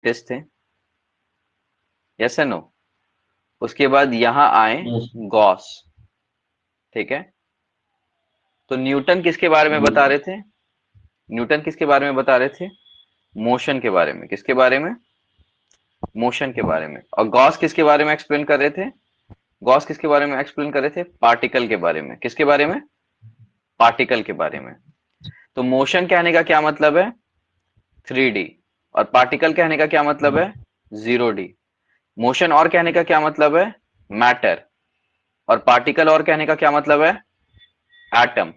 थे, यस या नो। उसके बाद यहां आए यस। गॉस, ठीक है। तो न्यूटन किसके बारे में जी। बता रहे थे? न्यूटन किसके बारे में बता रहे थे? मोशन के बारे में। किसके बारे में? मोशन के बारे में। और गॉस किसके बारे में एक्सप्लेन कर रहे थे? गॉस किसके बारे में एक्सप्लेन कर रहे थे? पार्टिकल के बारे में। किसके बारे में? पार्टिकल के बारे में। तो मोशन कहने का क्या मतलब है? 3D। और पार्टिकल कहने का क्या मतलब है? 0D। मोशन और कहने का क्या मतलब है? मैटर। और पार्टिकल और कहने का क्या मतलब है? एटम।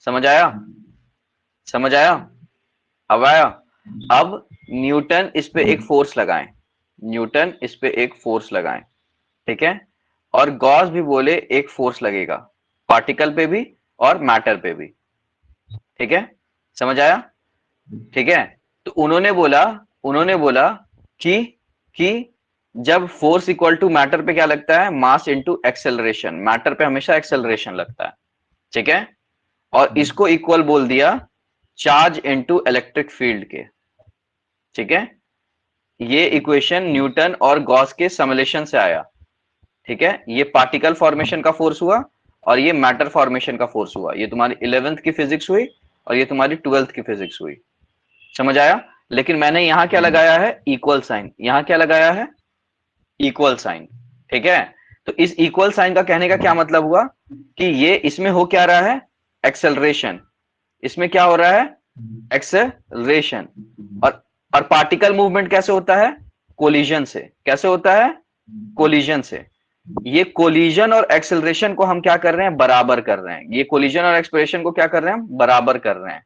समझ आया? समझ आया? अब आया? अब न्यूटन इस पे एक फोर्स लगाएं। न्यूटन इस पे एक फोर्स लगाएं, ठीक है। और गॉस भी बोले एक फोर्स लगेगा, पार्टिकल पे भी और मैटर पे भी, ठीक है। समझ आया? ठीक है। तो उन्होंने बोला कि कि जब फोर्स इक्वल टू मैटर पे क्या लगता है? Mass into acceleration. मैटर पे हमेशा एक्सेलरेशन लगता है, ठीक है। और इसको इक्वल बोल दिया चार्ज इनटू इलेक्ट्रिक फील्ड के, ठीक है। ये इक्वेशन न्यूटन और गॉस के समलेशन से आया, ठीक है। ये पार्टिकल फॉर्मेशन का फोर्स हुआ और ये मैटर फॉर्मेशन का फोर्स हुआ। ये तुम्हारी 11th की फिजिक्स हुई और ये तुम्हारी 12th की फिजिक्स हुई। समझ आया? लेकिन मैंने यहां क्या लगाया है? Equal sign. यहां क्या लगाया है? इक्वल साइन, ठीक है। तो इस इक्वल साइन का कहने का क्या मतलब हुआ कि ये इसमें हो क्या रहा है? एक्सेलरेशन। इसमें क्या हो रहा है? एक्सेलरेशन। और और पार्टिकल मूवमेंट कैसे होता है? कोलिजन से। कैसे होता है? कोलिजन से। ये कोलिजन और एक्सेलरेशन को हम क्या कर रहे हैं? बराबर कर रहे हैं। ये कोलिजन और एक्सेलरेशन को क्या कर रहे हैं? हम बराबर कर रहे हैं।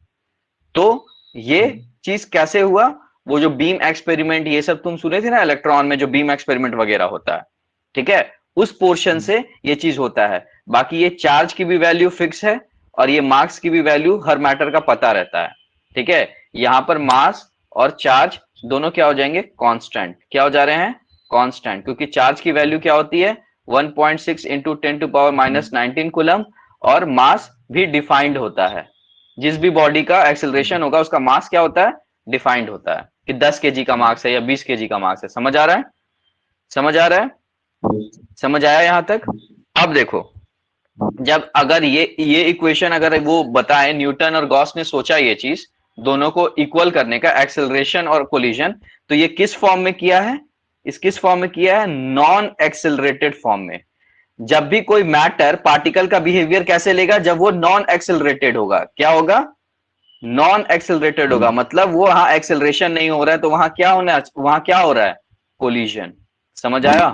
तो ये चीज कैसे हुआ? वो जो बीम एक्सपेरिमेंट ये सब तुम सुने थे ना, इलेक्ट्रॉन में जो बीम एक्सपेरिमेंट वगैरह होता है, ठीक है, उस पोर्शन से ये चीज होता है। बाकी ये चार्ज की भी वैल्यू फिक्स है और ये मास की भी वैल्यू हर मैटर का पता रहता है, ठीक है। यहां पर मास और चार्ज दोनों क्या हो जाएंगे? कांस्टेंट। क्या हो जा रहे हैं? कांस्टेंट। क्योंकि चार्ज की वैल्यू क्या होती है? 1.6 इंटू 10⁻⁹ कूलम। और मास भी डिफाइंड होता है। जिस भी बॉडी का एक्सेलरेशन होगा उसका मास क्या होता है? डिफाइंड होता है कि 10 kg का मास है या 20 kg का मास है। समझ आ रहा है? समझ आ रहा है? समझ आया यहां तक? अब देखो, जब अगर ये इक्वेशन अगर वो बताए, न्यूटन और गॉस ने सोचा ये चीज दोनों को इक्वल करने का, एक्सेलरेशन और कोलिजन, तो ये किस फॉर्म में किया है? इस किस फॉर्म में किया है? नॉन एक्सेलरेटेड फॉर्म में। जब भी कोई मैटर पार्टिकल का बिहेवियर कैसे लेगा? जब वो नॉन एक्सेलरेटेड होगा। क्या होगा? नॉन एक्सेलरेटेड होगा। मतलब वो वहां एक्सेलरेशन नहीं हो रहा है, तो वहां क्या होना है? वहां क्या हो रहा है? कोलिजन। समझ आया?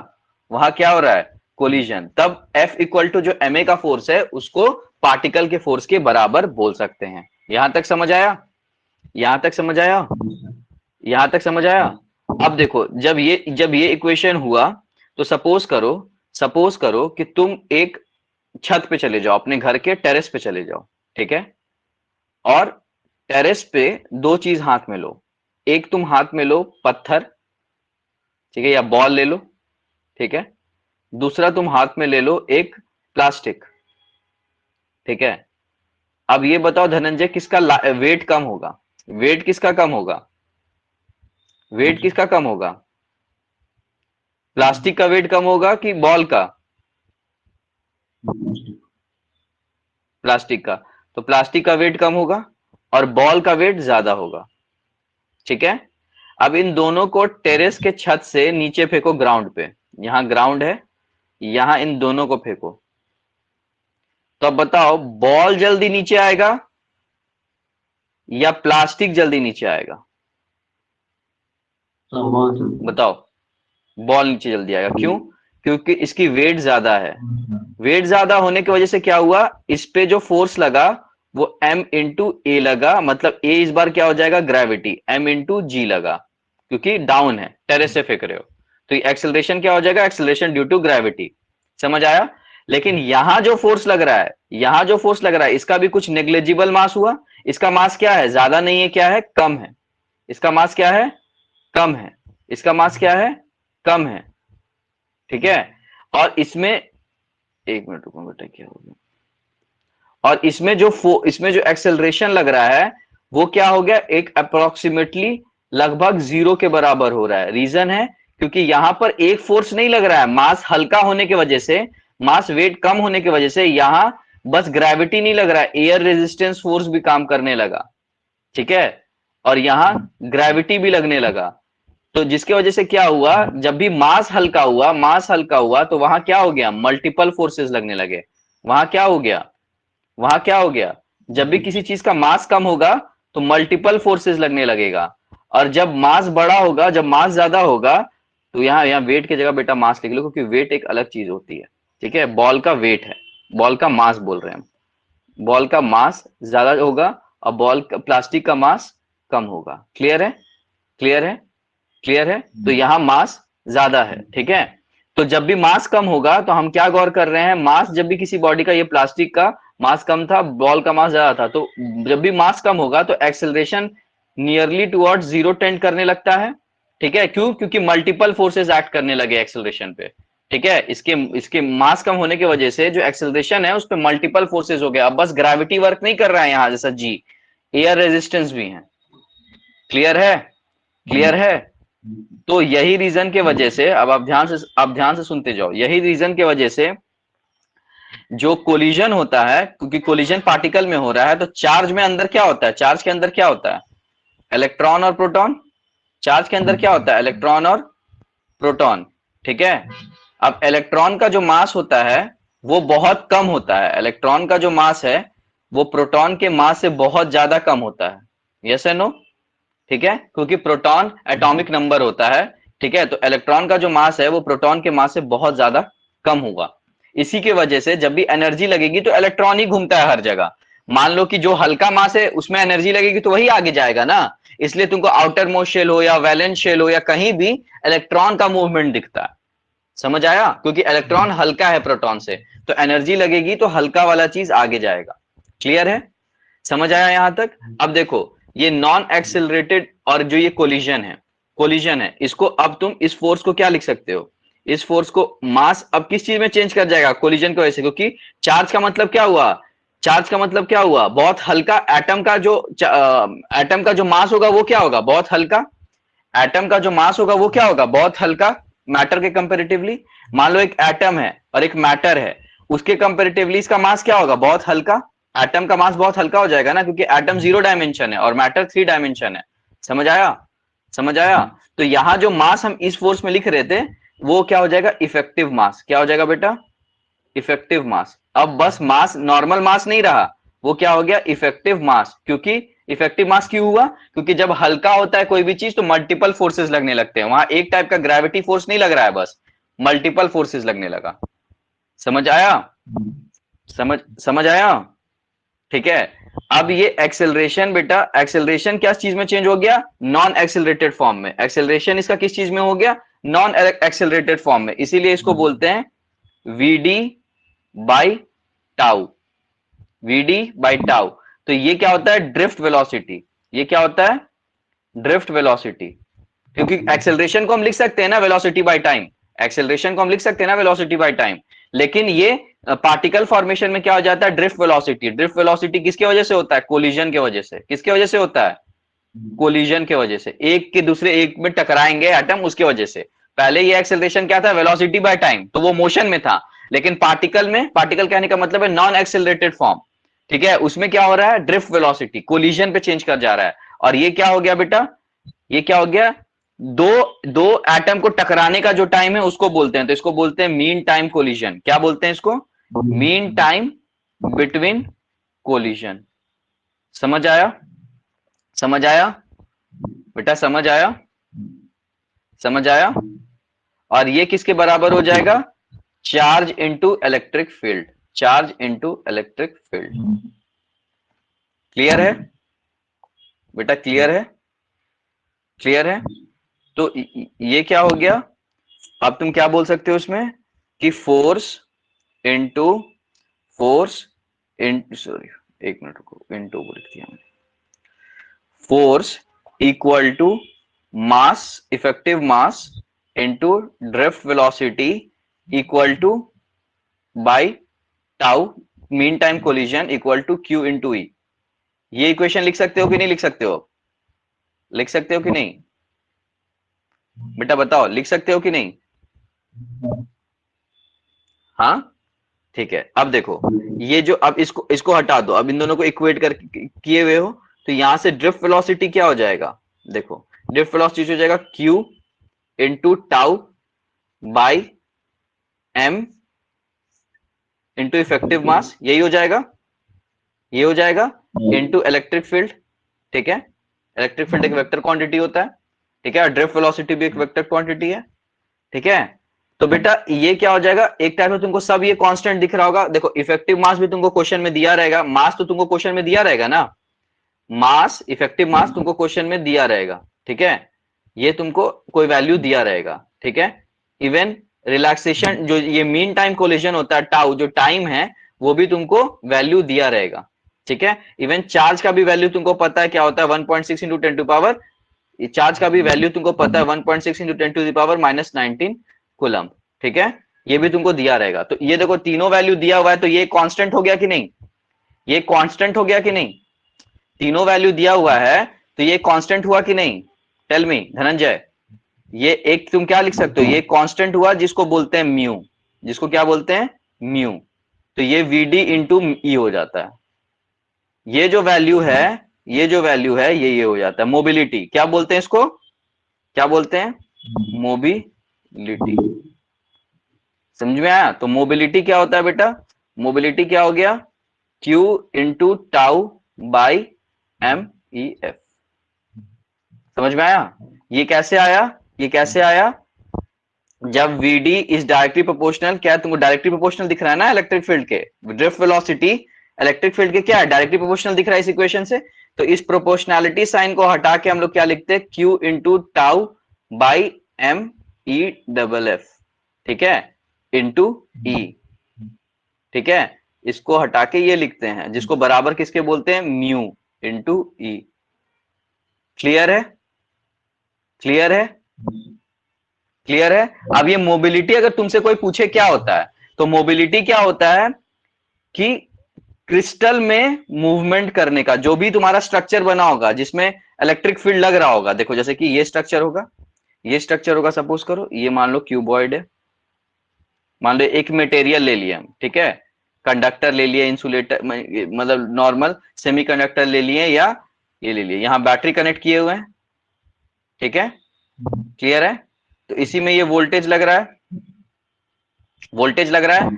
वहां क्या हो रहा है? कोलिजन। तब F इक्वल टू जो ma का फोर्स है उसको पार्टिकल के फोर्स के बराबर बोल सकते हैं। यहां तक समझ आया? यहां तक समझ आया? यहां तक समझ आया? अब देखो, जब ये इक्वेशन हुआ, तो सपोज करो कि तुम एक छत पे चले जाओ, अपने घर के टेरेस पे चले जाओ, ठीक है। और टेरेस पे दो चीज हाथ में लो। एक तुम हाथ में लो पत्थर, ठीक है, या बॉल ले लो, ठीक है। दूसरा तुम हाथ में ले लो एक प्लास्टिक, ठीक है। अब ये बताओ धनंजय, किसका वेट कम होगा? वेट किसका कम होगा? वेट किसका कम होगा? प्लास्टिक का वेट कम होगा कि बॉल का? प्लास्टिक का। तो प्लास्टिक का वेट कम होगा और बॉल का वेट ज्यादा होगा, ठीक है। अब इन दोनों को टेरेस के छत से नीचे फेंको ग्राउंड पे। यहां ग्राउंड है, यहां इन दोनों को फेंको। तो अब बताओ, बॉल जल्दी नीचे आएगा या प्लास्टिक जल्दी नीचे आएगा? बताओ। बॉल नीचे जल्दी आएगा, क्यों? क्योंकि इसकी वेट ज्यादा है। वेट ज्यादा होने की वजह से क्या हुआ? इस पे जो फोर्स लगा वो m इंटू ए लगा। मतलब ए इस बार क्या हो जाएगा? ग्रेविटी। m इंटू जी लगा, क्योंकि डाउन है, टेरेस से फेंक रहे हो। तो एक्सेलरेशन क्या हो जाएगा? Acceleration due to gravity. समझ आया? लेकिन यहां जो फोर्स लग रहा है, यहां जो फोर्स लग रहा है, इसका भी कुछ नेग्लेजिबल मास हुआ। इसका मास क्या है? ज्यादा नहीं है, क्या है? कम है। इसका मास क्या है? कम है। इसका मास क्या है? कम है, ठीक है। और इसमें, एक मिनट रुको बेटा, क्या हो गया? और इसमें जो एक्सेलरेशन लग रहा है वो क्या हो गया? एक अप्रोक्सीमेटली लगभग 0 के बराबर हो रहा है। रीजन है क्योंकि यहां पर एक फोर्स नहीं लग रहा है, मास हल्का होने की वजह से, मास वेट कम होने की वजह से यहां बस ग्रेविटी नहीं लग रहा है, एयर रेजिस्टेंस फोर्स भी काम करने लगा, ठीक है, और यहां ग्रेविटी भी लगने लगा। तो जिसकी वजह से क्या हुआ, जब भी मास हल्का हुआ, मास हल्का हुआ तो वहां क्या हो गया, मल्टीपल फोर्सेस लगने लगे। वहां क्या हो गया, वहां क्या हो गया, जब भी किसी चीज का मास कम होगा तो मल्टीपल फोर्सेस लगने लगेगा, और जब मास बड़ा होगा, जब मास ज्यादा होगा, तो यहाँ यहाँ वेट की जगह बेटा मास लिख लो, क्योंकि वेट एक अलग चीज होती है, ठीक है, बॉल का वेट है, बॉल का मास बोल रहे हैं हम। बॉल का मास ज्यादा होगा और बॉल का, प्लास्टिक का मास कम होगा। क्लियर है, क्लियर है, क्लियर है। तो यहां मास ज्यादा है, ठीक है। तो जब भी मास कम होगा तो हम क्या गौर कर रहे हैं, मास जब भी किसी बॉडी का, ये प्लास्टिक का मास कम था, बॉल का मास ज्यादा था, तो जब भी मास कम होगा तो acceleration nearly towards zero tend करने लगता है, ठीक है। क्यों, क्योंकि मल्टीपल फोर्सेस एक्ट करने लगे एक्सेलरेशन पे, ठीक है। इसके इसके मास कम होने की वजह से जो एक्सेलरेशन है उस पर मल्टीपल फोर्सेस हो गया। अब बस ग्रेविटी वर्क नहीं कर रहा है यहां जैसा जी, एयर रेजिस्टेंस भी है। क्लियर है, क्लियर है। तो यही रीजन के वजह से, अब आप ध्यान से सुनते जाओ, यही रीजन के वजह से जो कोलिजन होता है, क्योंकि कोलिजन पार्टिकल में हो रहा है, तो चार्ज में अंदर क्या होता है, चार्ज के अंदर क्या होता है, इलेक्ट्रॉन और प्रोटॉन। चार्ज के अंदर क्या होता है, इलेक्ट्रॉन और प्रोटॉन, ठीक है। अब इलेक्ट्रॉन का जो मास होता है वो बहुत कम होता है, इलेक्ट्रॉन का जो मास है वो प्रोटॉन के मास से बहुत ज्यादा कम होता है। यस एंड नो, ठीक है, क्योंकि प्रोटॉन एटॉमिक नंबर होता है, ठीक है। तो इलेक्ट्रॉन का जो मास है वो प्रोटॉन के मास से बहुत ज्यादा कम होगा। इसी की वजह से जब भी एनर्जी लगेगी तो इलेक्ट्रॉन ही घूमता है हर जगह। मान लो कि जो हल्का मास है उसमें एनर्जी लगेगी तो वही आगे जाएगा ना, इसलिए तुमको आउटर मोस्ट शेल हो या वैलेंस शेल हो या कहीं भी इलेक्ट्रॉन का मूवमेंट दिखता है। समझ आया, क्योंकि इलेक्ट्रॉन हल्का है प्रोटॉन से, तो एनर्जी लगेगी तो हल्का वाला चीज आगे जाएगा। क्लियर है, समझ आया यहां तक। अब देखो, ये नॉन एक्सिलरेटेड और जो ये कोलिजन है, कोलिजन है, इसको अब तुम इस फोर्स को क्या लिख सकते हो, इस फोर्स को मास अब किस चीज में चेंज कर जाएगा, कोलिजन की वजह से, क्योंकि चार्ज का मतलब क्या हुआ, चार्ज का मतलब क्या हुआ, बहुत हल्का। एटम का जो मास होगा वो क्या होगा, बहुत हल्का। एटम का जो मास होगा वो क्या होगा, बहुत हल्का, मैटर के कंपेरेटिवली। मान लो एक एटम है और एक मैटर है, उसके कंपेरेटिवली इसका मास क्या होगा, बहुत हल्का। एटम का मास बहुत हल्का हो जाएगा ना, क्योंकि एटम 0 डायमेंशन है और मैटर 3 डायमेंशन है। समझ आया, समझ आया। तो यहां जो मास हम इस फोर्स में लिख रहे थे वो क्या हो जाएगा, इफेक्टिव मास। क्या हो जाएगा बेटा, इफेक्टिव मास। अब बस मास नॉर्मल मास नहीं रहा, वो क्या हो गया, इफेक्टिव मास। क्योंकि इफेक्टिव मास क्यों हुआ, क्योंकि जब हल्का होता है कोई भी चीज तो मल्टीपल फोर्सेस लगने लगते हैं, वहां एक टाइप का ग्रेविटी फोर्स नहीं लग रहा है, बस मल्टीपल फोर्सेस लगने लगा। समझ आया, समझ आया, ठीक है। अब ये एक्सेलरेशन बेटा, एक्सेलरेशन क्या चीज में चेंज हो गया, नॉन एक्सेलरेटेड फॉर्म में। एक्सेलरेशन इसका किस चीज में हो गया, नॉन एक्सेलरेटेड फॉर्म में, इसीलिए इसको बोलते हैं VD by tau, VD by tau. तो ये क्या होता है, ड्रिफ्ट वेलोसिटी। ये क्या होता है, ड्रिफ्ट वेलोसिटी। क्योंकि एक्सेलरेशन को हम लिख सकते हैं ना वेलोसिटी बाय टाइम, एक्सेलरेशन को हम लिख सकते हैं ना वेलोसिटी बाय टाइम, लेकिन ये पार्टिकल फॉर्मेशन में क्या हो जाता है, ड्रिफ्ट वेलोसिटी। ड्रिफ्ट वेलोसिटी किसकी वजह से होता है, कोलिजन की वजह से। किसकी वजह से होता है, कोलिजन की वजह से, एक के दूसरे एक में टकराएंगे एटम, उसकी वजह से। पहले ये एक्सेलरेशन क्या था, वेलोसिटी बाय टाइम, तो वो मोशन में था। लेकिन पार्टिकल में, पार्टिकल कहने का मतलब है नॉन एक्सेलरेटेड फॉर्म, ठीक है, उसमें क्या हो रहा है, ड्रिफ्ट वेलोसिटी, कोलिजन पे चेंज कर जा रहा है। और ये क्या हो गया बेटा, ये क्या हो गया, दो दो एटम को टकराने का जो टाइम है उसको बोलते हैं, तो इसको बोलते हैं मीन टाइम कोलिजन। क्या बोलते हैं इसको, मीन टाइम बिटवीन कोलिजन। समझ आया, समझ आया बेटा, समझ आया, समझ आया। और ये किसके बराबर हो जाएगा, charge into electric field, charge into electric field. Clear है बेटा, क्लियर है, क्लियर है। तो ये क्या हो गया, अब तुम क्या बोल सकते हो उसमें कि force into, force in, sorry एक मिनट रुको, इनटू लिख दिया मैंने, force equal to mass, effective mass into drift velocity equal to by tau, mean time collision equal to Q into E. ये इक्वेशन लिख सकते हो कि नहीं लिख सकते हो, लिख सकते हो कि नहीं, बेटा बताओ, लिख सकते हो कि नहीं? हाँ ठीक है। अब देखो, ये जो, अब इसको इसको हटा दो, अब इन दोनों को इक्वेट कर किए हुए हो, तो यहां से ड्रिफ्ट वेलोसिटी क्या हो जाएगा? देखो, ड्रिफ्ट वेलोसिटी हो जाएगा Q into tau by M into effective mass, यही हो जाएगा, ये हो जाएगा, इंटू इलेक्ट्रिक फील्ड। ठीक है, इलेक्ट्रिक फील्ड एक वेक्टर क्वांटिटी होता है, ठीक है, ड्रिफ्ट वेलोसिटी भी एक वेक्टर क्वांटिटी है, ठीक है। तो बेटा ये क्या हो जाएगा, एक टाइप में तुमको सब ये कांस्टेंट दिख रहा होगा। देखो इफेक्टिव मास भी तुमको क्वेश्चन में दिया रहेगा, मास तो तुमको क्वेश्चन में दिया रहेगा ना, मास, इफेक्टिव मास तुमको क्वेश्चन में दिया रहेगा, ठीक है, ये तुमको कोई वैल्यू दिया रहेगा, ठीक है। इवन रिलैक्सेशन, जो ये मीन टाइम कोलिजन होता है टाउ, जो टाइम है, वो भी तुमको वैल्यू दिया रहेगा, ठीक है। इवन चार्ज का भी वैल्यू तुमको पता है क्या होता है, 1.6 इंटू 10 टू पावर, चार्ज का भी वैल्यू तुमको पता है 1.6 इंटू 10 टू पावर -19 कूलम, ठीक है, ये भी तुमको दिया रहेगा। तो ये देखो तीनों वैल्यू दिया हुआ है, तो ये कांस्टेंट हो गया कि नहीं, ये कांस्टेंट हो गया कि नहीं, तीनों वैल्यू दिया हुआ है, तो ये कांस्टेंट हुआ कि नहीं? टेल मी धनंजय, ये एक तुम क्या लिख सकते हो, ये कांस्टेंट हुआ जिसको बोलते हैं म्यू, जिसको क्या बोलते हैं? म्यू। तो ये वीडी इंटू ई हो जाता है, ये जो वैल्यू है, ये जो वैल्यू है ये हो जाता है मोबिलिटी, क्या बोलते हैं इसको, क्या बोलते हैं? मोबिलिटी। समझ में आया? तो मोबिलिटी क्या होता है बेटा, मोबिलिटी क्या हो गया, Q into tau by M E F. समझ में आया? ये कैसे आया, ये कैसे आया, जब VD इज डायरेक्टली प्रोपोर्शनल, क्या तुमको डायरेक्टली प्रोपोर्शनल दिख रहा है ना इलेक्ट्रिक फील्ड के, ड्रिफ्ट वेलोसिटी इलेक्ट्रिक फील्ड के क्या है, डायरेक्टली प्रोपोर्शनल दिख रहा है इस इक्वेशन से। तो इस प्रोपोर्शनैलिटी साइन को हटा के हम लोग क्या लिखते हैं, Q into tau by M E double F, ठीक है, इंटू ई, ठीक है, इसको हटा के ये लिखते हैं, जिसको बराबर किसके बोलते हैं, म्यू इंटू ई। क्लियर है? क्लियर है? क्लियर है? अब ये मोबिलिटी अगर तुमसे कोई पूछे क्या होता है, तो मोबिलिटी क्या होता है कि क्रिस्टल में मूवमेंट करने का, जो भी तुम्हारा स्ट्रक्चर बना होगा जिसमें इलेक्ट्रिक फील्ड लग रहा होगा, देखो जैसे कि ये स्ट्रक्चर होगा, ये स्ट्रक्चर होगा, सपोज करो ये मान लो क्यूबॉइड है, मान लो एक मटेरियल ले लिया हम, ठीक है, कंडक्टर ले लिया, इंसुलेटर मतलब नॉर्मल सेमीकंडक्टर ले लिए, या ये ले लिए, यहां बैटरी कनेक्ट किए हुए हैं, ठीक है, क्लियर है। तो इसी में ये वोल्टेज लग रहा है, वोल्टेज लग रहा है,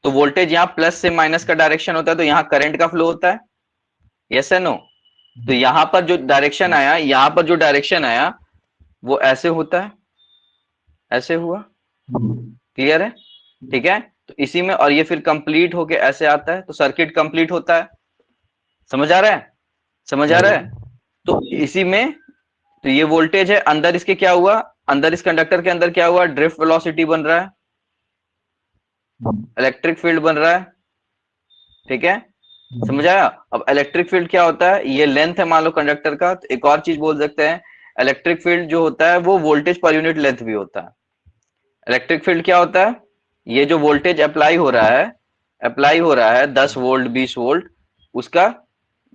तो वोल्टेज यहाँ प्लस से माइनस का डायरेक्शन होता है, तो यहाँ करंट का फ्लो होता है, यस या नो। तो यहां पर जो डायरेक्शन आया, यहां पर जो डायरेक्शन आया वो ऐसे होता है, ऐसे हुआ, क्लियर है, ठीक है। तो इसी में, और ये फिर कंप्लीट होके ऐसे आता है, तो सर्किट कंप्लीट होता है। समझ आ रहा है? समझ आ रहा है? तो इसी में, तो ये वोल्टेज है, अंदर इसके क्या हुआ, अंदर इस कंडक्टर के अंदर क्या हुआ, ड्रिफ्ट वेलोसिटी बन रहा है, इलेक्ट्रिक फील्ड बन रहा है, ठीक है, समझ आया? अब इलेक्ट्रिक फील्ड क्या होता है, ये लेंथ है मान लो कंडक्टर का, तो एक और चीज बोल सकते हैं, इलेक्ट्रिक फील्ड जो होता है वो वोल्टेज पर यूनिट लेंथ भी होता है। इलेक्ट्रिक फील्ड क्या होता है, ये जो वोल्टेज अप्लाई हो रहा है, अप्लाई हो रहा है 10 वोल्ट 20 वोल्ट, उसका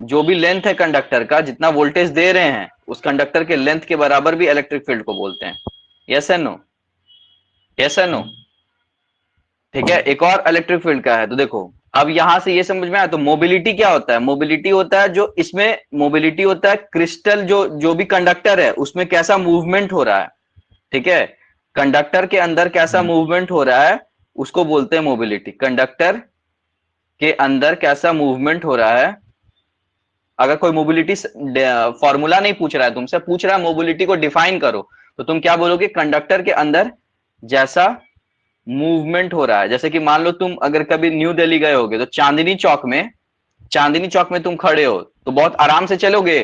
जो भी लेंथ है कंडक्टर का, जितना वोल्टेज दे रहे हैं उस कंडक्टर के लेंथ के बराबर भी इलेक्ट्रिक फील्ड को बोलते हैं। Yes and no, yes and no, ठीक है। एक और इलेक्ट्रिक फील्ड का है, तो देखो अब यहां से ये समझ में आया। तो मोबिलिटी क्या होता है, मोबिलिटी होता है जो इसमें, मोबिलिटी होता है क्रिस्टल जो जो भी कंडक्टर है उसमें कैसा मूवमेंट हो रहा है, ठीक है, कंडक्टर के अंदर कैसा मूवमेंट हो रहा है उसको बोलते हैं मोबिलिटी। कंडक्टर के अंदर कैसा मूवमेंट हो रहा है, अगर कोई मोबिलिटी फॉर्मूला नहीं पूछ रहा है तुमसे, पूछ रहा है मोबिलिटी को डिफाइन करो, तो तुम क्या बोलोगे, कंडक्टर के अंदर जैसा मूवमेंट हो रहा है। जैसे कि मान लो तुम अगर कभी न्यू दिल्ली गए होगे, तो चांदनी चौक में, चांदनी चौक में तुम खड़े हो तो बहुत आराम से चलोगे,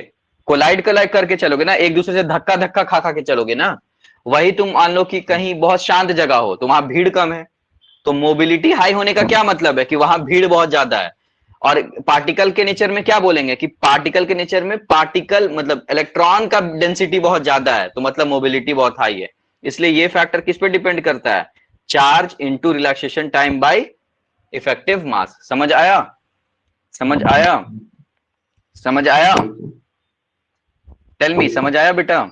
कोलाइड कोलाइड करके चलोगे ना, एक दूसरे से धक्का धक्का खा खा के चलोगे ना। वही तुम मान लो कि कहीं बहुत शांत जगह हो तो वहां भीड़ कम है, तो मोबिलिटी हाई होने का क्या मतलब है कि वहां भीड़ बहुत ज्यादा है। और पार्टिकल के नेचर में क्या बोलेंगे कि पार्टिकल के नेचर में, पार्टिकल मतलब इलेक्ट्रॉन का डेंसिटी बहुत ज्यादा है, तो मतलब मोबिलिटी बहुत हाई है। इसलिए ये फैक्टर किस पे डिपेंड करता है, charge into relaxation time by effective mass. समझ आया? समझ आया? समझ आया? टेल मी, समझ आया बेटा?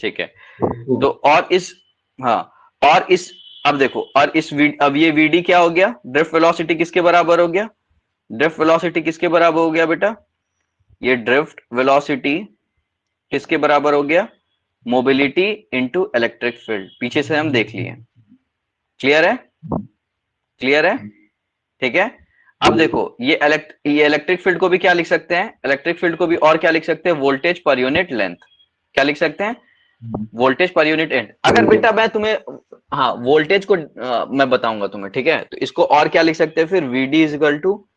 ठीक है। तो और इस, हाँ, और इस, अब देखो, और इस अब ये वीडी क्या हो गया, ड्रिफ्ट वेलोसिटी किसके बराबर हो गया, ड्रिफ्ट वेलोसिटी किसके बराबर हो गया बेटा, ये ड्रिफ्ट वेलोसिटी किसके बराबर हो गया, मोबिलिटी इनटू इलेक्ट्रिक फील्ड, पीछे से हम देख लिए, क्लियर है, क्लियर है, ठीक है। अब देखो ये इलेक्ट्रिक फील्ड को भी क्या लिख सकते हैं, इलेक्ट्रिक फील्ड को भी और क्या लिख सकते हैं, वोल्टेज पर यूनिट लेंथ, क्या लिख सकते हैं, वोल्टेज पर यूनिट एंड। अगर बेटा मैं तुम्हें, हाँ, वोल्टेज को मैं बताऊंगा तुम्हें, ठीक है, तो इसको और क्या लिख सकते हैं फिर, VD is equal to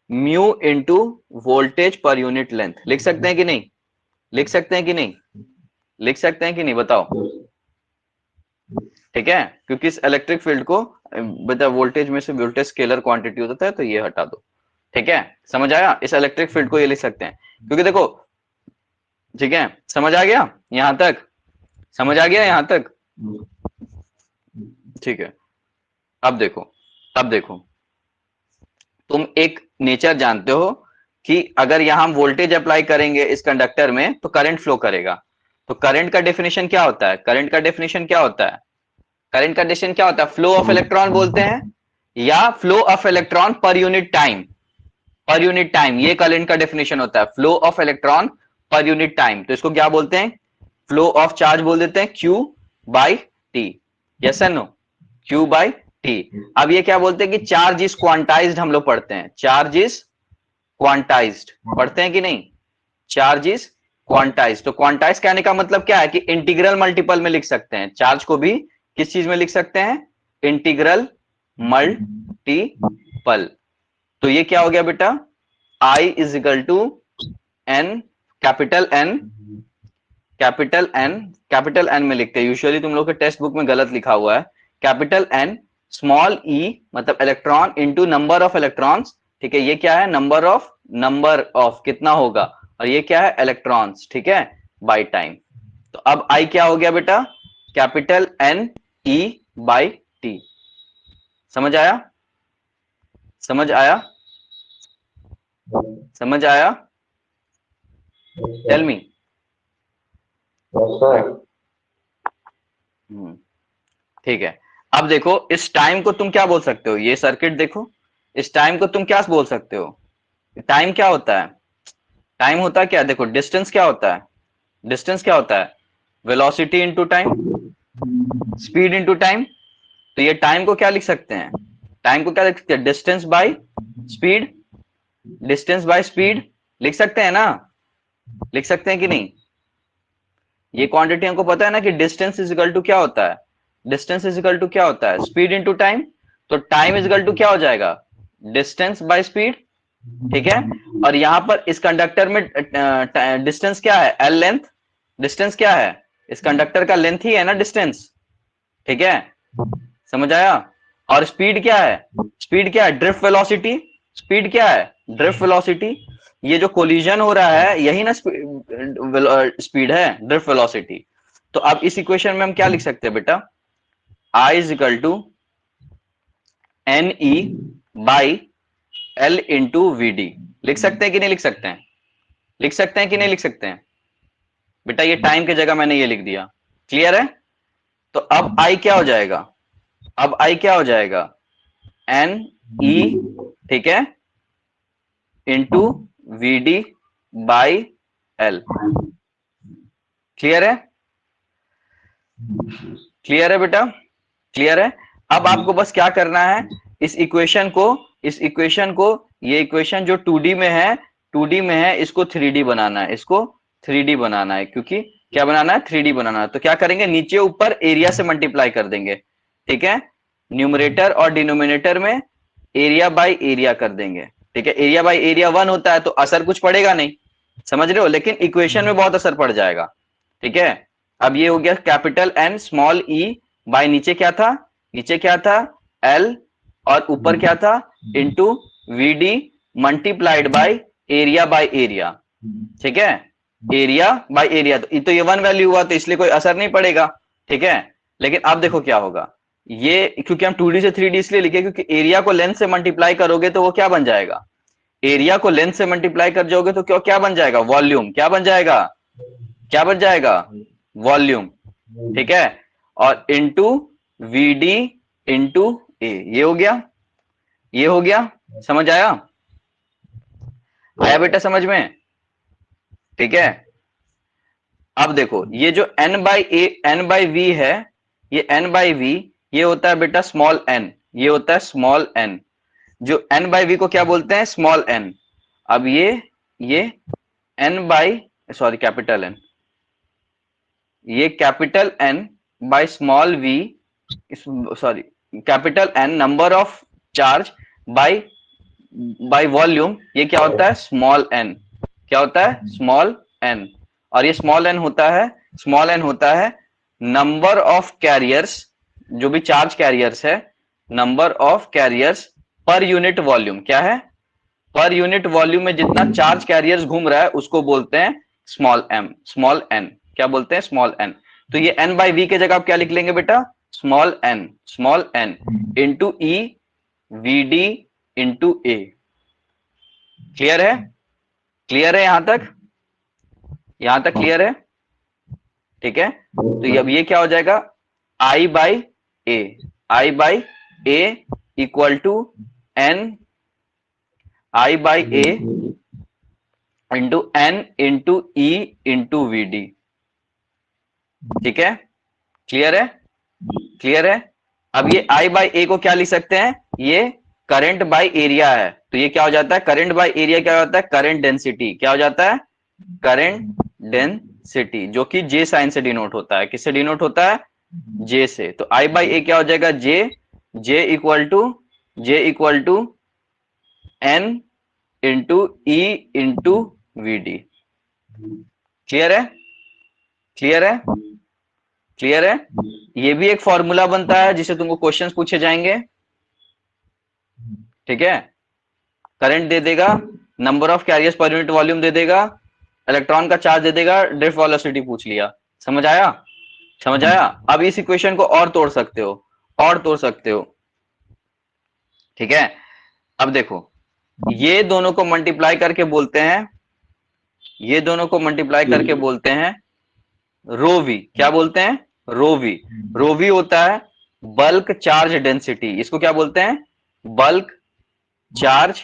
mu into voltage पर यूनिट लेंथ, लिख सकते हैं कि नहीं, लिख सकते हैं कि नहीं, लिख सकते हैं कि नहीं, बताओ, ठीक है, क्योंकि इस इलेक्ट्रिक फील्ड को बता, वोल्टेज में से वोल्टेज स्केलर क्वांटिटी होता है, तो ये हटा दो, ठीक है, समझ आया, इस इलेक्ट्रिक फील्ड को ये लिख सकते हैं, क्योंकि देखो, ठीक है, समझ आ गया यहां तक, समझ आ गया यहां तक, ठीक है। अब देखो, अब देखो, तुम एक नेचर जानते हो कि अगर यहां हम वोल्टेज अप्लाई करेंगे इस कंडक्टर में तो करंट फ्लो करेगा, तो करंट का डेफिनेशन क्या होता है, करंट का डेफिनेशन क्या होता है, करंट का डेफिनेशन क्या होता है, फ्लो ऑफ इलेक्ट्रॉन बोलते हैं, या flow of electron per unit time, per unit time, ये करंट का डेफिनेशन होता है, flow of electron per unit time, तो इसको क्या बोलते हैं, फ्लो ऑफ चार्ज बोल देते हैं, Q by T, yes and no, Q by T. अब ये क्या बोलते हैं कि चार्ज इज क्वांटाइज्ड, हम लोग पढ़ते हैं, चार्ज इज क्वांटाइज्ड, पढ़ते हैं कि नहीं, चार्ज इज क्वांटाइज्ड, तो क्वांटाइज कहने का मतलब क्या है कि इंटीग्रल मल्टीपल में लिख सकते हैं, चार्ज को भी किस चीज में लिख सकते हैं, इंटीग्रल मल्टीपल, तो ये क्या हो गया बेटा, I is equal to N, capital N, capital N, capital N में लिखते हैं, यूजुअली तुम लोग के टेक्स्ट बुक में गलत लिखा हुआ है, कैपिटल एन स्मॉल ई मतलब electron into number of electrons, ठीक है, ये क्या है, नंबर ऑफ कितना होगा, और ये क्या है, इलेक्ट्रॉन्स, ठीक है, बाय टाइम, तो अब आई क्या हो गया बेटा, capital N E by T, समझ आया, समझ आया, समझ आया, टेल मी, ठीक है। अब देखो इस टाइम को तुम क्या बोल सकते हो, ये सर्किट देखो, इस टाइम को तुम क्या बोल सकते हो, टाइम क्या होता है, टाइम होता है क्या, देखो डिस्टेंस क्या होता है, डिस्टेंस क्या होता है, velocity into time, speed into time, तो ये टाइम को क्या लिख सकते हैं, टाइम को क्या लिख सकते हैं, distance by speed, distance by speed लिख सकते हैं ना, लिख सकते हैं कि नहीं, ये क्वांटिटी हमको पता है ना कि डिस्टेंस इज इक्वल टू क्या होता है, डिस्टेंस इज इक्वल टू क्या होता है, स्पीड इनटू टाइम, तो टाइम इज इक्वल टू क्या हो जाएगा, डिस्टेंस बाय स्पीड, ठीक है, और यहां पर इस कंडक्टर में डिस्टेंस क्या है, एल लेंथ, डिस्टेंस क्या है, इस कंडक्टर का लेंथ ही है ना डिस्टेंस, ठीक है, समझ आया, और स्पीड क्या है, स्पीड क्या है, ड्रिफ्ट वेलोसिटी, स्पीड क्या है, ड्रिफ्ट वेलोसिटी, ये जो कोलिजन हो रहा है यही ना स्पीड है, ड्रिफ्ट वेलोसिटी, तो अब इस इक्वेशन में हम क्या लिख सकते हैं बेटा, I is equal to N E by L into V D, लिख सकते हैं कि नहीं लिख सकते हैं, लिख सकते हैं कि नहीं लिख सकते हैं बेटा, ये टाइम की जगह मैंने ये लिख दिया, क्लियर है, तो अब I क्या हो जाएगा, अब I क्या हो जाएगा, एन ई, ठीक है, into V D by L, clear है, क्लियर है बेटा, क्लियर है। अब आपको बस क्या करना है, इस इक्वेशन को, इस इक्वेशन को, ये इक्वेशन जो 2D में है, 2D में है, इसको 3D बनाना है, इसको 3D बनाना है, क्योंकि क्या बनाना है, 3D बनाना है, तो क्या करेंगे, नीचे ऊपर एरिया से मल्टीप्लाई कर देंगे, ठीक है, न्यूमरेटर और डिनोमिनेटर में एरिया बाय एरिया कर देंगे, ठीक है, एरिया बाय एरिया 1 होता है तो असर कुछ पड़ेगा नहीं, समझ रहे हो, लेकिन इक्वेशन में बहुत असर पड़ जाएगा, ठीक है। अब ये हो गया capital N small E by नीचे क्या था, नीचे क्या था, एल, और ऊपर क्या था, into V D multiplied by area by area, ठीक है, एरिया बाय एरिया, तो ये 1 वैल्यू हुआ तो इसलिए कोई असर नहीं पड़ेगा, ठीक है, लेकिन अब देखो क्या होगा, ये क्योंकि हम 2D से 3D इसलिए लिखे क्योंकि एरिया को लेंथ से मल्टीप्लाई करोगे तो वो क्या बन जाएगा, एरिया को लेंथ से मल्टीप्लाई कर जाओगे तो क्या क्या बन जाएगा, वॉल्यूम, क्या बन जाएगा, क्या बन जाएगा, वॉल्यूम, ठीक है, और इंटू वी डी इंटू ए, ये हो गया, ये हो गया, समझ आया, आया बेटा समझ में? ठीक है, अब देखो ये जो n by A N by V है, ये n बाई वी ये होता है बेटा स्मॉल n, ये होता है स्मॉल n, जो n बाई वी को क्या बोलते हैं, स्मॉल n। अब ये n by sorry capital n, ये capital n by small V, sorry capital n number of charge by by volume, ये क्या होता है, स्मॉल n, क्या होता है, स्मॉल n। और ये स्मॉल n होता है, स्मॉल n होता है नंबर ऑफ कैरियर्स, जो भी चार्ज कैरियर्स है, number of carriers per unit volume, क्या है, पर यूनिट वॉल्यूम में जितना चार्ज कैरियर्स घूम रहा है उसको बोलते हैं स्मॉल m, स्मॉल n, क्या बोलते हैं, स्मॉल n। तो ये n बाई वी के जगह आप क्या लिख लेंगे बेटा, small n into E V D into A. Clear है, क्लियर है यहां तक, यहां तक क्लियर है? ठीक है, तो अब ये क्या हो जाएगा, I by A, I by A equal to N I by A into N into E into V D. ठीक है, क्लियर है, क्लियर है? अब ये आई बाई ए को क्या लिख सकते हैं, ये करंट बाई एरिया है, तो ये क्या हो जाता है, करंट बाई एरिया क्या होता है, करंट डेंसिटी, क्या हो जाता है, करंट डेंसिटी, जो कि जे साइन से डिनोट होता है, किससे डिनोट होता है, जे से। तो आई बाई ए क्या हो जाएगा, J equal to N into E into V D. Clear है, क्लियर है, क्लियर है? ये भी एक फॉर्मूला बनता है जिसे तुमको क्वेश्चंस पूछे जाएंगे। ठीक है, करंट दे देगा, number of carriers per unit volume दे देगा, इलेक्ट्रॉन का चार्ज दे देगा, ड्रिफ्ट वेलोसिटी पूछ लिया। समझ आया, समझ आया? अब इस इक्वेशन को और तोड़ सकते हो, और तोड़ सकते हो। ठीक है, अब देखो ये दोनों को मल्टीप्लाई करके बोलते हैं, ये दोनों को मल्टीप्लाई करके बोलते हैं रो वी, क्या बोलते हैं, रो वी। रो वी होता है बल्क चार्ज डेंसिटी, इसको क्या बोलते हैं, bulk charge,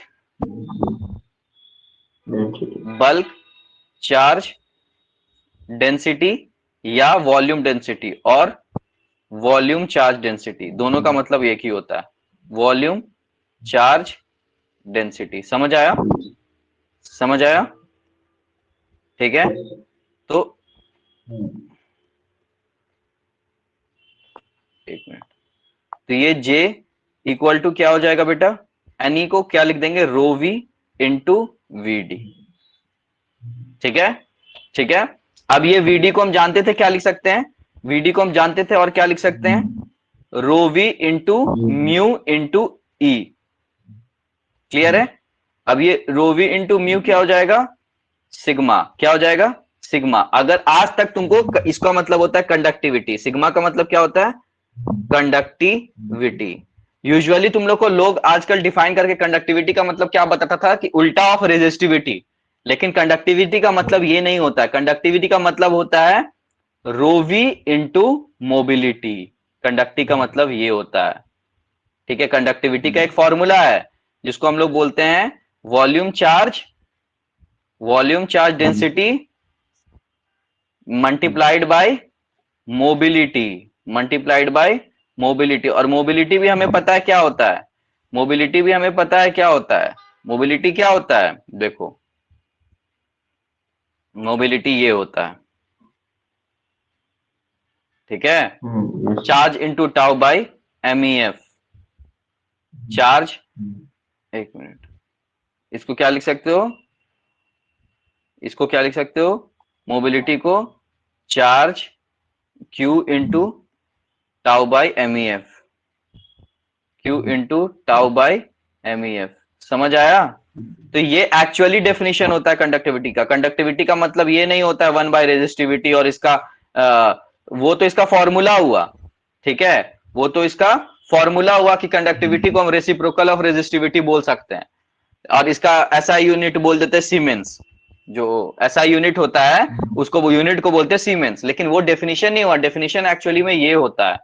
bulk charge density या वॉल्यूम डेंसिटी, और वॉल्यूम चार्ज डेंसिटी दोनों का मतलब एक ही होता है, वॉल्यूम चार्ज डेंसिटी। समझ आया, समझ आया? ठीक है, तो एक मिनट, तो ये J इक्वल टू क्या हो जाएगा बेटा, एन को क्या लिख देंगे, रो वी इंटू वी डी। ठीक है, ठीक है। अब ये वीडी को हम जानते थे, क्या लिख सकते हैं, वीडी को हम जानते थे और क्या लिख सकते हैं, rho V into mu into E. Clear है? अब ये रो वी इंटू म्यू क्या हो जाएगा, सिग्मा, क्या हो जाएगा, सिग्मा। अगर आज तक तुमको इसका मतलब होता है कंडक्टिविटी, सिग्मा का मतलब क्या होता है, कंडक्टिविटी। यूजुअली तुम लोग को लोग आजकल डिफाइन करके कंडक्टिविटी का मतलब क्या बताता था कि उल्टा ऑफ रेजिस्टिविटी, लेकिन कंडक्टिविटी का मतलब ये नहीं होता है। कंडक्टिविटी का मतलब होता है रोवी इंटू मोबिलिटी, कंडक्टी का मतलब ये होता है। ठीक है, कंडक्टिविटी का एक फॉर्मूला है जिसको हम लोग बोलते हैं volume charge density multiplied by mobility, multiplied by mobility. और मोबिलिटी भी हमें पता है क्या होता है, मोबिलिटी भी हमें पता है क्या होता है, मोबिलिटी क्या होता है, देखो मोबिलिटी ये होता है, ठीक है, charge into tau by MEF, charge, एक मिनट, इसको क्या लिख सकते हो, इसको क्या लिख सकते हो, मोबिलिटी को charge Q into tau by MEF, Q into tau by MEF. समझ आया? तो ये एक्चुअली डेफिनेशन होता है कंडक्टिविटी का। कंडक्टिविटी का मतलब ये नहीं होता है 1 बाय रेजिस्टिविटी, और इसका वो तो इसका फॉर्मूला हुआ, ठीक है, वो तो इसका फॉर्मूला हुआ कि कंडक्टिविटी को हम रेसिप्रोकल ऑफ रेजिस्टिविटी बोल सकते हैं, और इसका ऐसा यूनिट बोल देते हैं सीमेंस। जो एसआई यूनिट होता है उसको, वो यूनिट को बोलते हैं सीमेंस, लेकिन वो डेफिनेशन नहीं हुआ। डेफिनेशन एक्चुअली में ये होता है,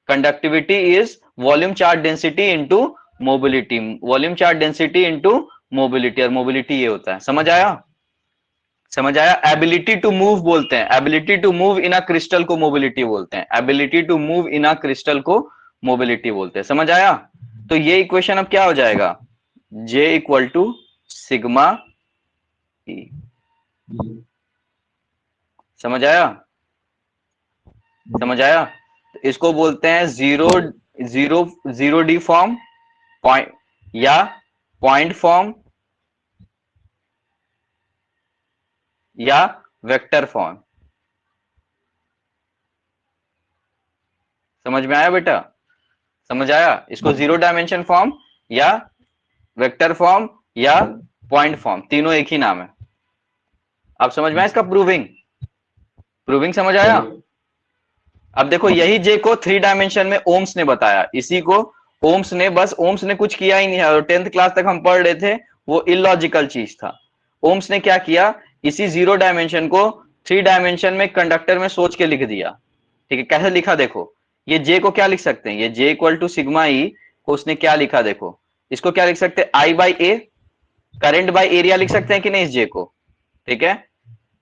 conductivity is volume charge density into mobility, volume charge density into mobility, और मोबिलिटी ये होता है। समझ आया? समझ आया? एबिलिटी टू मूव बोलते हैं, ability to move in a crystal को मोबिलिटी बोलते हैं, ability to move in a crystal को मोबिलिटी बोलते हैं। समझ आया? तो ये इक्वेशन अब क्या हो जाएगा, J equal to sigma E। समझ आया? समझ आया? तो इसको बोलते हैं zero zero zero D form, point या पॉइंट फॉर्म या वेक्टर फॉर्म। समझ में आया बेटा? समझ आया? इसको जीरो डायमेंशन फॉर्म या वेक्टर फॉर्म या पॉइंट फॉर्म, तीनों एक ही नाम है। अब समझ में आया इसका प्रूविंग? प्रूविंग समझ आया? अब देखो यही जे को 3 डायमेंशन में ओम्स ने बताया, इसी को ओम्स ने, बस ओम्स ने कुछ किया ही नहीं है, और 10th क्लास तक हम पढ़ रहे थे वो इलॉजिकल चीज था। ओम्स ने क्या किया, इसी 0 डायमेंशन को 3 डायमेंशन में कंडक्टर में सोच के लिख दिया। ठीक है, कैसे लिखा देखो, ये जे को क्या लिख सकते हैं, ये जे इक्वल टू सिग्मा ई को उसने क्या लिखा देखो, इसको क्या लिख सकते हैं, I by A, current by area लिख सकते हैं कि नहीं इस जे को। ठीक है,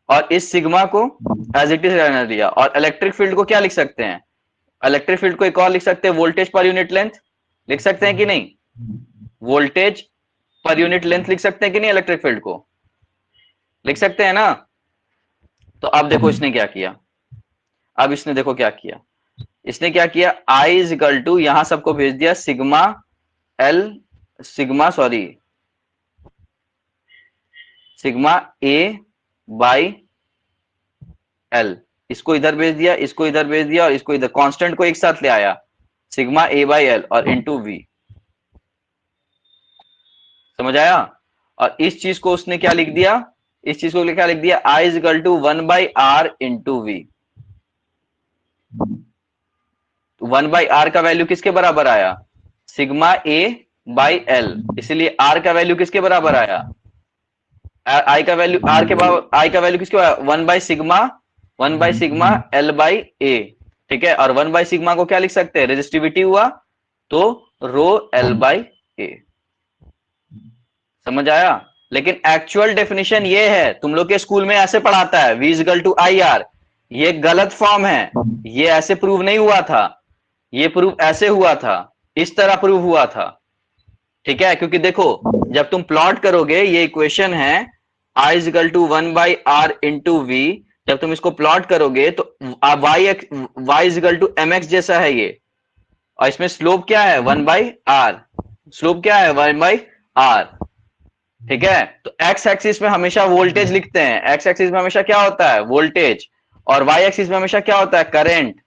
और इस सिग्मा को एज इट इज रहने दिया, और इलेक्ट्रिक फील्ड को क्या लिख सकते हैं, इलेक्ट्रिक फील्ड को एक और लिख सकते हैं, वोल्टेज पर यूनिट लेंथ लिख सकते हैं कि नहीं, वोल्टेज पर यूनिट लेंथ लिख सकते हैं कि नहीं, इलेक्ट्रिक फील्ड को लिख सकते हैं ना। तो अब देखो इसने क्या किया, अब इसने देखो क्या किया, इसने क्या किया, आई इज इक्वल टू यहां सबको भेज दिया sigma L, sigma sorry sigma A by L, इसको इधर भेज दिया, इसको इधर भेज दिया, और इसको इधर, कांस्टेंट को एक साथ ले आया, सिग्मा ए बाई एल और इनटू वी। समझ आया? और इस चीज को उसने क्या लिख दिया, इस चीज को क्या लिख दिया, I is equal to 1 by R into V. 1 by R का वैल्यू किसके बराबर आया, सिग्मा ए बाई एल, इसलिए आर का वैल्यू किसके बराबर आया, आई का वैल्यू, आर के बराबर, आई का वैल्यू किसके बराबर, 1 बाई सिग्मा एल बाई ए। ठीक है, और 1 बाई सिग्मा को क्या लिख सकते हैं, रेजिस्टिविटी हुआ, तो रो एल बाई ए। समझ आया? लेकिन एक्चुअल डेफिनेशन ये है, तुम लोग के स्कूल में ऐसे पढ़ाता है V equal to I R, ये गलत फॉर्म है, ये ऐसे प्रूव नहीं हुआ था, ये प्रूव ऐसे हुआ था, इस तरह प्रूव हुआ था। ठीक है, क्योंकि देखो जब तुम प्लॉट करोगे, ये इक्वेशन है I is equal to 1 by R into V, जब तुम इसको प्लॉट करोगे तो y is equal to M X जैसा है ये, और इसमें स्लोप क्या है, 1 बाई आर, स्लोप क्या है, 1 बाई आर। ठीक है, तो एक्स एक्सिस में हमेशा वोल्टेज लिखते हैं, एक्स एक्सिस में हमेशा क्या होता है, वोल्टेज, और वाई एक्सिस में हमेशा क्या होता है, करंट।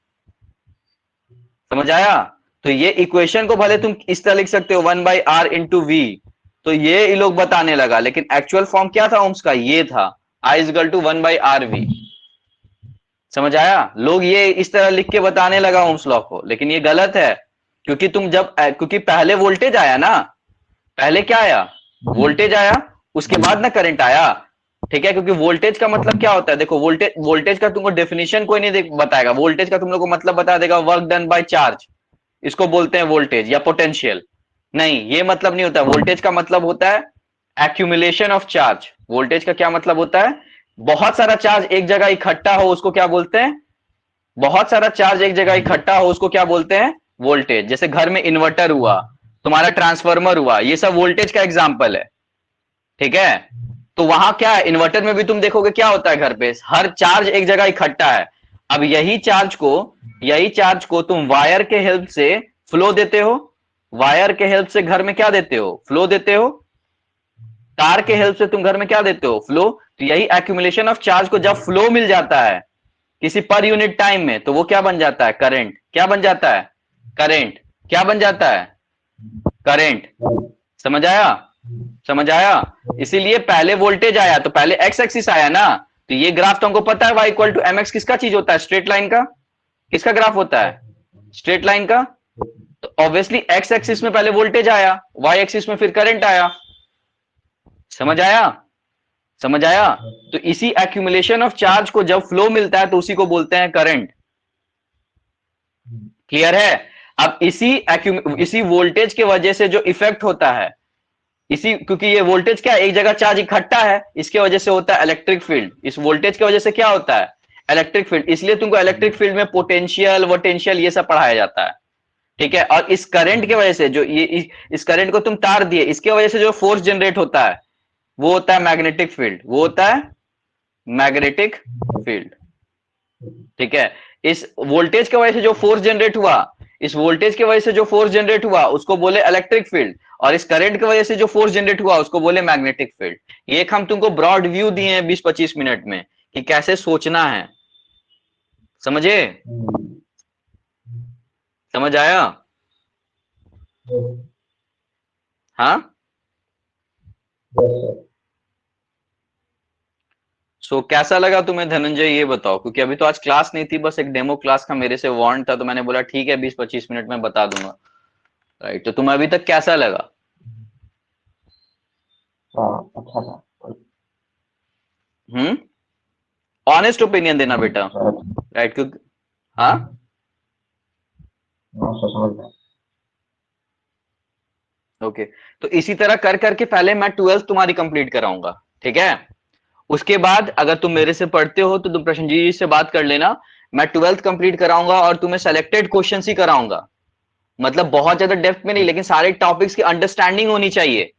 समझ आया? तो ये इक्वेशन को भले तुम इस तरह लिख सकते हो 1 बाई आर इंटू वी, तो ये लोग बताने लगा, लेकिन एक्चुअल फॉर्म क्या था ओम्स का, ये था I is equal to 1 by R V. समझ आया? लोग ये इस तरह लिख के बताने लगा ओम्स लॉ को, लेकिन ये गलत है, क्योंकि तुम जब, क्योंकि पहले वोल्टेज आया ना, पहले क्या आया, वोल्टेज आया, उसके बाद ना करंट आया। ठीक है, क्योंकि वोल्टेज का मतलब क्या होता है, देखो वोल्टेज, वोल्टेज का तुमको डेफिनेशन कोई नहीं बताएगा, वोल्टेज का तुम लोग को मतलब बता देगा वर्क डन बाय चार्ज, इसको बोलते हैं वोल्टेज या पोटेंशियल। नहीं, ये मतलब नहीं होता, वोल्टेज का मतलब होता है एक्यूमुलेशन ऑफ चार्ज। वोल्टेज का क्या मतलब होता है, बहुत सारा चार्ज एक जगह इकट्ठा हो उसको क्या बोलते हैं, बहुत सारा चार्ज एक जगह इकट्ठा हो उसको क्या बोलते हैं, वोल्टेज। जैसे घर में इन्वर्टर हुआ, तुम्हारा ट्रांसफार्मर हुआ, ये सब वोल्टेज का एग्जाम्पल है। ठीक है, तो वहां क्या है, इन्वर्टर में भी तुम देखोगे क्या होता है, घर पे हर चार्ज एक जगह इकट्ठा है। अब यही चार्ज को तुम वायर के हेल्प से फ्लो देते हो, वायर के हेल्प से घर में क्या देते हो, फ्लो देते हो, तार के हेल्प से तुम घर में क्या देते हो, फ्लो। तो यही एक्यूमुलेशन ऑफ चार्ज को जब फ्लो मिल जाता है किसी पर यूनिट टाइम में, तो वो क्या बन जाता है, करंट। क्या बन जाता है, करंट। क्या बन जाता है, करंट। समझ आया? समझ आया? इसीलिए पहले वोल्टेज आया तो पहले एक्स एक्सिस आया ना, तो ये ग्राफ तो हमको पता है y equal to M X किसका चीज होता है, स्ट्रेट लाइन का। किसका ग्राफ होता है, स्ट्रेट लाइन का। तो ऑब्वियसली एक्स एक्सिस में पहले वोल्टेज आया, y एक्सिस में फिर करंट आया। समझ आया? समझ आया? तो इसी एक्यूमुलेशन ऑफ चार्ज को जब फ्लो मिलता है तो उसी को बोलते हैं करंट। क्लियर है? अब इसी वोल्टेज के वजह से जो इफेक्ट होता है, इसी क्योंकि ये वोल्टेज क्या है, एक जगह चार्ज इकट्ठा है, इसके वजह से होता है इलेक्ट्रिक फील्ड। इस वोल्टेज की वजह से क्या होता है, इलेक्ट्रिक फील्ड। इसलिए तुमको इलेक्ट्रिक फील्ड में पोटेंशियल वोटेंशियल ये सब पढ़ाया जाता है। ठीक है? और इस करंट की वजह से जो ये इस करंट को तुम तार दिए, इसके वजह से जो फोर्स जनरेट होता है वो होता है मैग्नेटिक फील्ड, वो होता है मैग्नेटिक फील्ड। ठीक है? इस वोल्टेज की वजह से जो फोर्स जनरेट हुआ, इस वोल्टेज की वजह से जो फोर्स जनरेट हुआ उसको बोले इलेक्ट्रिक फील्ड, और इस करंट की वजह से जो फोर्स जनरेट हुआ उसको बोले मैग्नेटिक फील्ड। ये एक हम तुमको ब्रॉड व्यू दिए हैं 20-25 मिनट में कि कैसे सोचना है। समझे? समझ आया? हाँ। सो कैसा लगा तुम्हें धनंजय, ये बताओ, क्योंकि अभी तो आज क्लास नहीं थी, बस एक डेमो क्लास का मेरे से वार्न था, तो मैंने बोला ठीक है 20-25 मिनट में बता दूंगा। राइट, तो तुम्हें अभी तक कैसा लगा? अच्छा था। ऑनेस्ट ओपिनियन देना बेटा। राइट, क्योंकि हाँ समझ गया। ओके। तो इसी तरह कर करके पहले मैं 12th तुम्हारी कंप्लीट कराऊंगा। ठीक है? उसके बाद अगर तुम मेरे से पढ़ते हो तो तुम प्रश्नजीत जी से बात कर लेना, मैं 12th कंप्लीट कराऊंगा और तुम्हें सेलेक्टेड क्वेश्चन ही कराऊंगा। मतलब बहुत ज्यादा डेप्थ में नहीं, लेकिन सारे टॉपिक्स की अंडरस्टैंडिंग होनी चाहिए।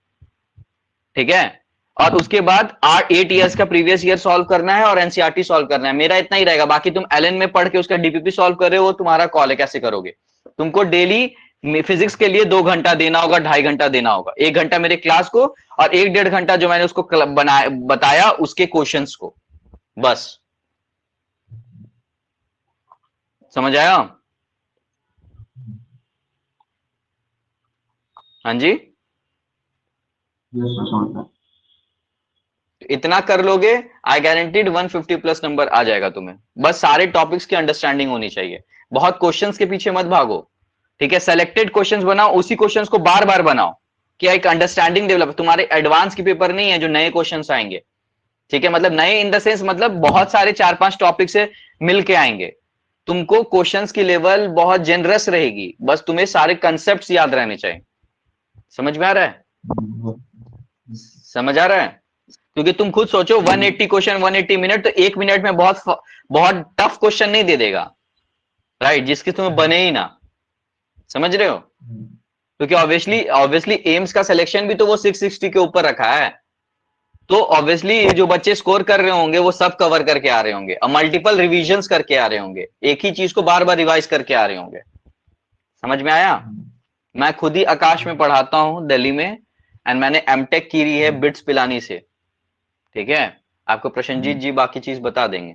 ठीक है? और उसके बाद 8 ईयर्स का प्रीवियस ईयर सॉल्व करना है और एनसीईआरटी सॉल्व करना है। मेरा इतना ही रहेगा, बाकी तुम एलएन में पढ़ के उसका डीपीपी सॉल्व कर रहे हो, तुम्हारा कॉल है कैसे करोगे। तुमको डेली फिजिक्स के लिए 2 घंटा देना होगा, 2.5 घंटा देना होगा, 1 घंटा मेरे क्लास को और 1-1.5 घंटा जो मैंने उसको बताया उसके क्वेश्चंस को, बस। समझ आया? हाँ जी। समझ गया। इतना कर लोगे, आई गारंटीड 150 प्लस नंबर आ जाएगा तुम्हें। बस सारे टॉपिक्स की अंडरस्टैंडिंग होनी चाहिए, बहुत क्वेश्चंस के पीछे मत भागो। ठीक है? सेलेक्टेड क्वेश्चंस बनाओ, उसी क्वेश्चंस को बार बार बनाओ कि एक अंडरस्टैंडिंग डेवलप। तुम्हारे एडवांस के पेपर नहीं है जो नए क्वेश्चंस आएंगे। ठीक है? मतलब नए इन द सेंस, मतलब बहुत सारे 4-5 टॉपिक से मिलके आएंगे। तुमको क्वेश्चंस की लेवल बहुत जेनरस रहेगी, बस तुम्हें सारे कंसेप्ट याद रहने चाहिए। समझ में आ रहा है? समझ आ रहा है? क्योंकि तुम खुद सोचो 180 क्वेश्चन 180 मिनट, तो 1 मिनट में बहुत बहुत टफ क्वेश्चन नहीं दे देगा। राइट, जिसके तुम्हें बने ही ना। समझ रहे हो? क्योंकि ऑब्वियसली ऑब्वियसली एम्स का सिलेक्शन भी तो वो 660 के ऊपर रखा है, तो ऑब्वियसली जो बच्चे स्कोर कर रहे होंगे वो सब कवर करके आ रहे होंगे और मल्टीपल रिविजन्स करके आ रहे होंगे, एक ही चीज को बार बार रिवाइज करके आ रहे होंगे। समझ में आया? मैं खुद ही आकाश में पढ़ाता हूं दिल्ली में, एंड मैंने एमटेक की है बिट्स पिलानी से। ठीक है? आपको प्रशनजीत जी बाकी चीज बता देंगे।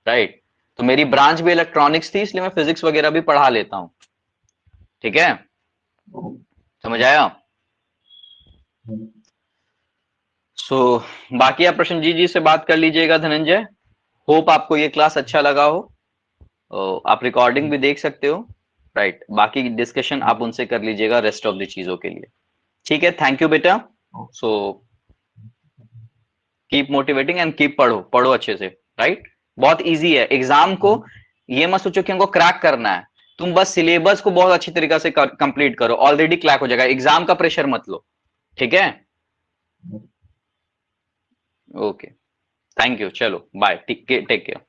राइट, तो मेरी ब्रांच भी इलेक्ट्रॉनिक्स थी, इसलिए मैं फिजिक्स वगैरह भी पढ़ा लेता हूं। ठीक है? समझ आया? सो बाकी आप प्रशनजीत जी से बात कर लीजिएगा धनंजय। होप आपको ये क्लास अच्छा लगा हो। आप रिकॉर्डिंग भी देख सकते हो। राइट, बाकी डिस्कशन आप उनसे कर लीजिएगा रेस्ट ऑफ द चीजों के लिए। ठीक है? थैंक यू बेटा। So keep motivating and keep पढ़ो, पढ़ो अच्छे से। राइट, बहुत इजी है एग्जाम को। ये मत सोचो कि हमको क्रैक करना है, तुम बस सिलेबस को बहुत अच्छी तरीके से कंप्लीट करो, ऑलरेडी क्रैक हो जाएगा। एग्जाम का प्रेशर मत लो। ठीक है? ओके, थैंक यू, चलो बाय, टेक केयर।